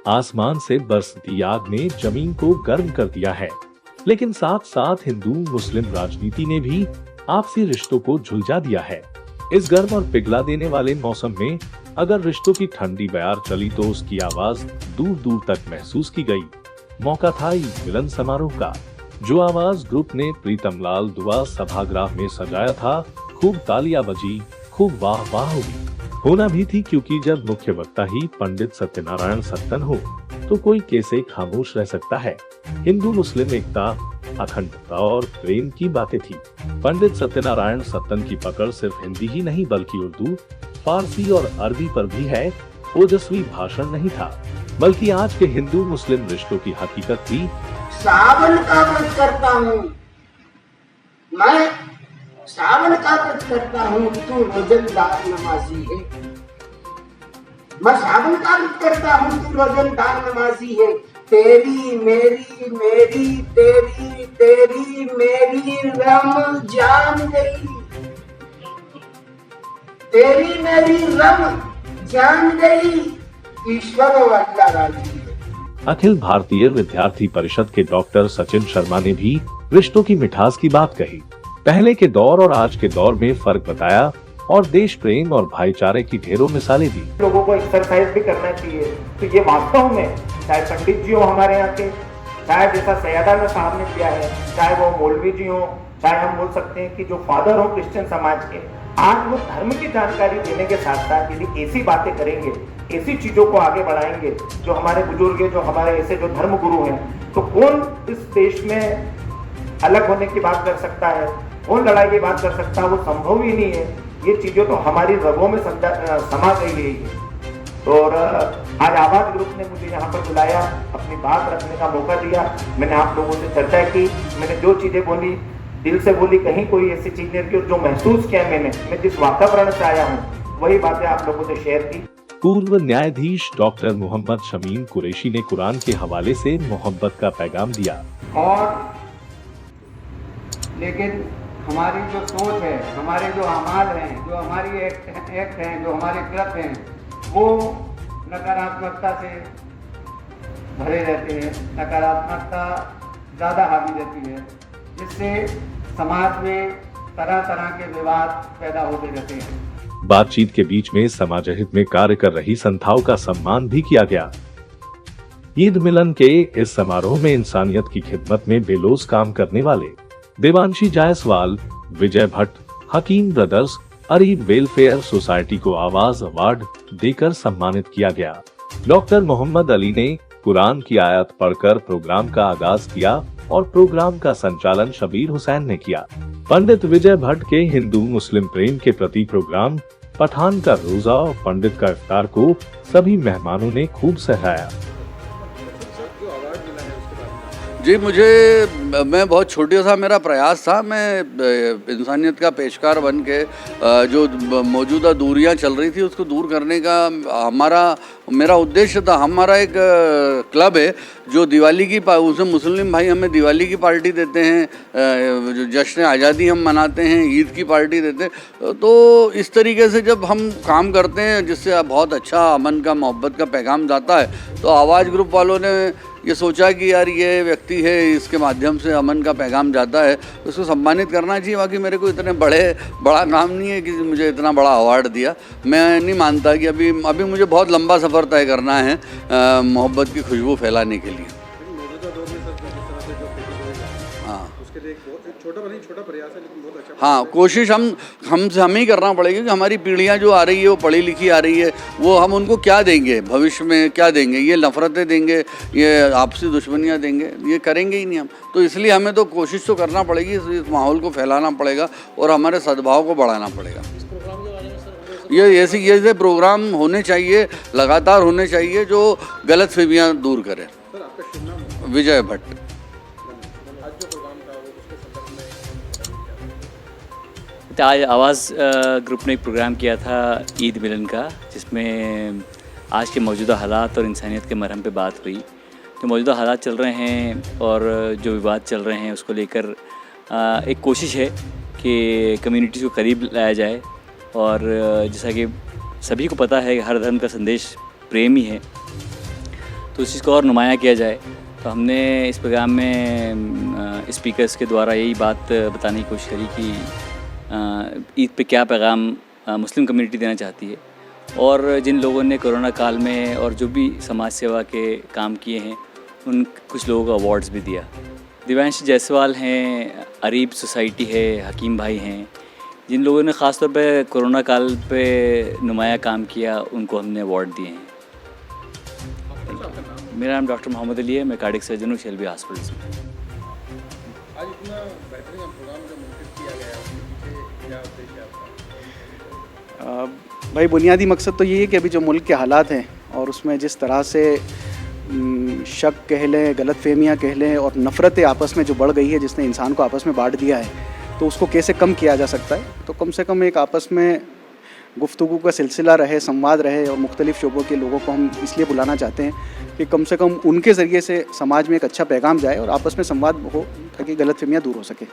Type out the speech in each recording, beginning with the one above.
आसमान से बरसती आग ने जमीन को गर्म कर दिया है, लेकिन साथ साथ हिंदू मुस्लिम राजनीति ने भी आपसी रिश्तों को झुलझा दिया है। इस गर्म और पिघला देने वाले मौसम में अगर रिश्तों की ठंडी बयार चली तो उसकी आवाज दूर दूर तक महसूस की गई। मौका था ईद मिलन समारोह का, जो आवाज ग्रुप ने प्रीतम लाल दुआ सभागृह में सजाया था। खूब तालियां बजी, खूब वाह वाह हुई। होना भी थी, क्योंकि जब मुख्य वक्ता ही पंडित सत्यनारायण सत्तन हो तो कोई कैसे खामोश रह सकता है। हिंदू मुस्लिम एकता, अखंडता और प्रेम की बातें थी। पंडित सत्यनारायण सत्तन की पकड़ सिर्फ हिंदी ही नहीं बल्कि उर्दू, फारसी और अरबी पर भी है। ओजस्वी भाषण नहीं था, बल्कि आज के हिंदू मुस्लिम रिश्तों की हकीकत थी। सावन का व्रत करता हूँ मैं, सावन का व्रत करता हूँ, तू रोजनदार नमाजी है। मैं सावन का व्रत करता हूँ, तू रोजनदार नमाजी है। तेरी मेरी मेरी तेरी तेरी मेरी रम जान गई, तेरी मेरी रम जान गई, ईश्वर और अल्लाह राजी है। अखिल भारतीय विद्यार्थी परिषद के डॉक्टर सचिन शर्मा ने भी रिश्तों की मिठास की बात कही। पहले के दौर और आज के दौर में फर्क बताया और देश प्रेम और भाईचारे की ढेरों मिसालें दी। लोगों को एक्सरसाइज भी करना चाहिए। तो ये वास्तव में चाहे पंडित जी हो हमारे यहाँ के, चाहे जैसा सैयदा साहब ने किया है, चाहे वो मौलवी जी हो, चाहे हम बोल सकते हैं कि जो फादर हो क्रिश्चियन समाज के, आज वो धर्म की जानकारी देने के साथ साथ यदि ऐसी बातें करेंगे, ऐसी चीजों को आगे बढ़ाएंगे, जो हमारे बुजुर्ग है, जो हमारे ऐसे जो धर्म गुरु हैं, तो कौन इस देश में अलग होने की बात कर सकता है, कौन लड़ाई की बात कर सकता है? वो संभव ही नहीं है। ये चीजें तो हमारी रगों में समा गई है। और आज आवाज ग्रुप ने मुझे यहाँ पर बुलाया, अपनी बात रखने का मौका दिया। मैंने आप लोगों से चर्चा की, मैंने जो चीजें बोली दिल से बोली, कहीं कोई ऐसी चीज नहीं की। जो महसूस किया मैं जिस वातावरण से आया हूँ वही बातें आप लोगों से शेयर की। पूर्व न्यायाधीश डॉक्टर मोहम्मद शमीम कुरैशी ने कुरान के हवाले से मोहब्बत का पैगाम दिया। और लेकिन हमारी जो सोच है, हमारे जो अमाल हैं, जो हमारी एक्ट हैं, जो हमारे कृत्य हैं, वो नकारात्मकता से भरे रहते हैं। नकारात्मकता ज़्यादा हावी रहती है, जिससे समाज में तरह तरह के विवाद पैदा होते रहते हैं। बातचीत के बीच में समाज हित में कार्य कर रही संस्थाओं का सम्मान भी किया गया। ईद मिलन के इस समारोह में इंसानियत की खिदमत में बेलोस काम करने वाले देवांशी जायसवाल, विजय भट्ट, हकीम ब्रदर्स, अरीब वेलफेयर सोसाइटी को आवाज अवार्ड देकर सम्मानित किया गया। डॉक्टर मोहम्मद अली ने कुरान की आयत पढ़कर प्रोग्राम का आगाज किया और प्रोग्राम का संचालन शबीर हुसैन ने किया। पंडित विजय भट्ट के हिंदू मुस्लिम प्रेम के प्रति प्रोग्राम, पठान का रोजा और पंडित का इफ्तार को सभी मेहमानों ने खूब सराहा। जी, मैं बहुत छोटा सा मेरा प्रयास था। मैं इंसानियत का पेशकार बन के जो मौजूदा दूरियां चल रही थी उसको दूर करने का मेरा उद्देश्य था। हमारा एक क्लब है जो दिवाली की उसमें मुस्लिम भाई हमें दिवाली की पार्टी देते हैं, जो जश्न आज़ादी हम मनाते हैं, ईद की पार्टी देते हैं। तो इस तरीके से जब हम काम करते हैं जिससे बहुत अच्छा अमन का, मोहब्बत का पैगाम जाता है, तो आवाज़ ग्रुप वालों ने ये सोचा कि यार ये व्यक्ति है, इसके माध्यम से अमन का पैगाम जाता है, उसको सम्मानित करना चाहिए। बाकी मेरे को इतने बड़ा काम नहीं है कि मुझे इतना बड़ा अवार्ड दिया। मैं नहीं मानता कि अभी मुझे बहुत लंबा सफ़र तय करना है मोहब्बत की खुशबू फैलाने के लिए। छोटा प्रयास है, लेकिन बहुत अच्छा। हाँ, कोशिश हमें ही करना पड़ेगी कि हमारी पीढ़ियाँ जो आ रही है वो पढ़ी लिखी आ रही है, वो हम उनको क्या देंगे, भविष्य में क्या देंगे? ये नफरतें देंगे, ये आपसी दुश्मनियाँ देंगे, ये करेंगे ही नहीं हम। तो इसलिए हमें तो कोशिश तो करना पड़ेगी, इस माहौल को फैलाना पड़ेगा और हमारे सद्भाव को बढ़ाना पड़ेगा। ये ऐसे प्रोग्राम होने चाहिए, लगातार होने चाहिए, जो गलत फहमियाँ दूर करें। विजय भट्ट। आज आवाज़ ग्रुप ने एक प्रोग्राम किया था ईद मिलन का, जिसमें आज के मौजूदा हालात और इंसानियत के मरहम पे बात हुई। जो मौजूदा हालात चल रहे हैं और जो विवाद चल रहे हैं उसको लेकर एक कोशिश है कि कम्युनिटीज़ को करीब लाया जाए। और जैसा कि सभी को पता है कि हर धर्म का संदेश प्रेम ही है, तो उस चीज़ को और नुमाया किया जाए। तो हमने इस प्रोग्राम में स्पीकर्स के द्वारा यही बात बताने की कोशिश करी कि ईद पे क्या पैगाम मुस्लिम कम्युनिटी देना चाहती है, और जिन लोगों ने कोरोना काल में और जो भी समाज सेवा के काम किए हैं उन कुछ लोगों को अवार्ड्स भी दिया। दिव्यांश जायसवाल हैं, अरीब सोसाइटी है, हकीम भाई हैं, जिन लोगों ने ख़ास तौर पे कोरोना काल पे नुमाया काम किया, उनको हमने अवार्ड दिए हैं। मेरा नाम डॉक्टर मोहम्मद अली है, मैं कार्डियक सर्जन हूँ शेल्बी हॉस्पिटल्स में। आज इतना बेहतरीन प्रोग्राम जो मुनक़िद किया गया है, उसके पीछे क्या उद्देश्य है आपका? भाई बुनियादी मकसद तो ये है कि अभी जो मुल्क के हालात हैं और उसमें जिस तरह से शक कह लें, गलतफहमियाँ कह लें और नफ़रतें आपस में जो बढ़ गई है, जिसने इंसान को आपस में बांट दिया है, तो उसको कैसे कम किया जा सकता है। तो कम से कम एक आपस में गुफ्तगू का सिलसिला रहे, संवाद रहे, और मुख्तलिफ़ शोबों के लोगों को हम इसलिए बुलाना चाहते हैं कि कम से कम उनके ज़रिए से समाज में एक अच्छा पैगाम जाए और आपस में संवाद हो, ताकि गलतफहमियाँ दूर हो सके।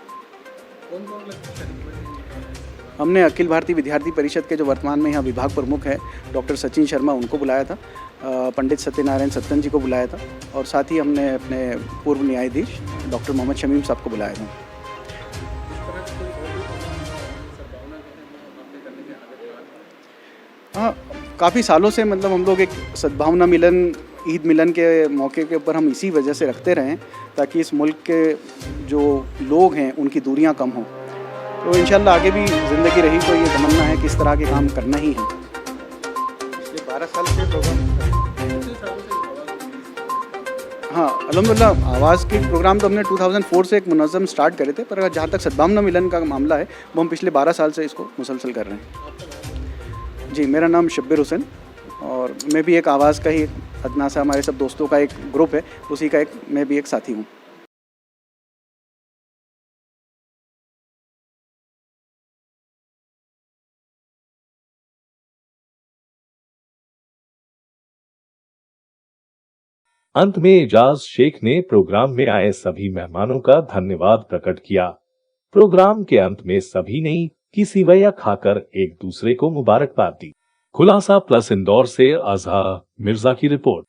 हमने अखिल भारतीय विद्यार्थी परिषद के जो वर्तमान में यहाँ विभाग प्रमुख है डॉक्टर सचिन शर्मा, उनको बुलाया था, पंडित सत्यनारायण सत्तन जी को बुलाया था, और साथ ही हमने अपने पूर्व न्यायाधीश डॉक्टर मोहम्मद शमीम साहब को बुलाया था। हाँ, काफ़ी सालों से मतलब हम लोग एक सद्भावना मिलन, ईद मिलन के मौके के ऊपर हम इसी वजह से रखते रहें ताकि इस मुल्क के जो लोग हैं उनकी दूरियां कम हों। तो इंशाल्लाह आगे भी ज़िंदगी रही तो ये तमन्ना है कि इस तरह के काम करना ही है। पिछले 12 साल के प्रोग्राम, हाँ अल्हम्दुलिल्लाह, आवाज़ के प्रोग्राम तो हमने 2004 से एक मुनज़्ज़म स्टार्ट करे थे, पर जहाँ तक सद्भावना मिलन का मामला है वो हम पिछले 12 साल से इसको मुसलसल कर रहे हैं। जी, मेरा नाम शब्बीर हुसैन, और मैं भी एक आवाज़ का ही अदना सा, हमारे सब दोस्तों का एक ग्रुप है, उसी का मैं भी एक साथी हूँ। अंत में एजाज शेख ने प्रोग्राम में आए सभी मेहमानों का धन्यवाद प्रकट किया। प्रोग्राम के अंत में सभी ने की सिवैया खाकर एक दूसरे को मुबारकबाद दी। खुलासा प्लस इंदौर से अजहर मिर्जा की रिपोर्ट।